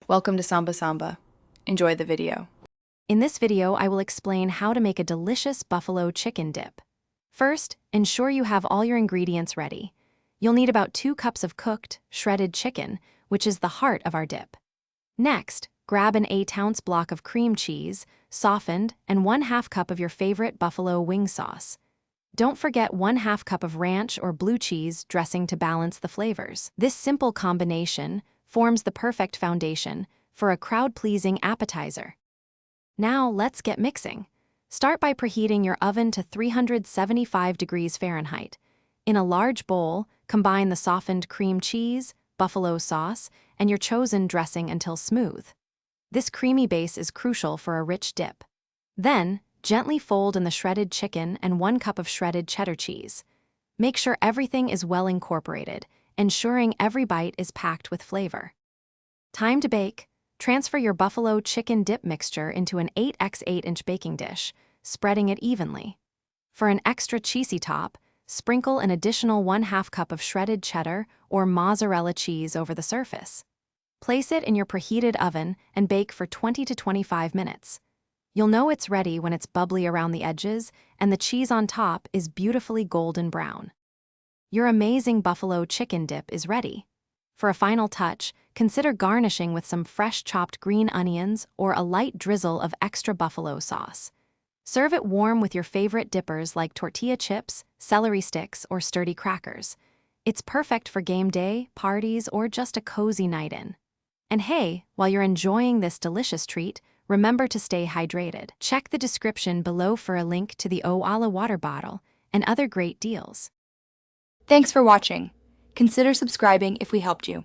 Welcome to Samba Samba. Enjoy the video. In this video, I will explain how to make a delicious buffalo chicken dip. First, ensure you have all your ingredients ready. You'll need about 2 cups of cooked, shredded chicken, which is the heart of our dip. Next, grab an 8-ounce block of cream cheese, softened, and 1/2 cup of your favorite buffalo wing sauce. Don't forget 1/2 cup of ranch or blue cheese dressing to balance the flavors. This simple combination forms the perfect foundation for a crowd-pleasing appetizer. Now let's get mixing. Start by preheating your oven to 375 degrees Fahrenheit. In a large bowl, combine the softened cream cheese, buffalo sauce, and your chosen dressing until smooth. This creamy base is crucial for a rich dip. Then, gently fold in the shredded chicken and 1 cup of shredded cheddar cheese. Make sure everything is well incorporated, ensuring every bite is packed with flavor. Time to bake. Transfer your buffalo chicken dip mixture into an 8x8-inch baking dish, spreading it evenly. For an extra cheesy top, sprinkle an additional 1/2 cup of shredded cheddar or mozzarella cheese over the surface. Place it in your preheated oven and bake for 20 to 25 minutes. You'll know it's ready when it's bubbly around the edges and the cheese on top is beautifully golden brown. Your amazing buffalo chicken dip is ready. For a final touch, consider garnishing with some fresh chopped green onions or a light drizzle of extra buffalo sauce. Serve it warm with your favorite dippers like tortilla chips, celery sticks, or sturdy crackers. It's perfect for game day, parties, or just a cozy night in. And hey, while you're enjoying this delicious treat, remember to stay hydrated. Check the description below for a link to the Oala water bottle and other great deals. Thanks for watching. Consider subscribing if we helped you.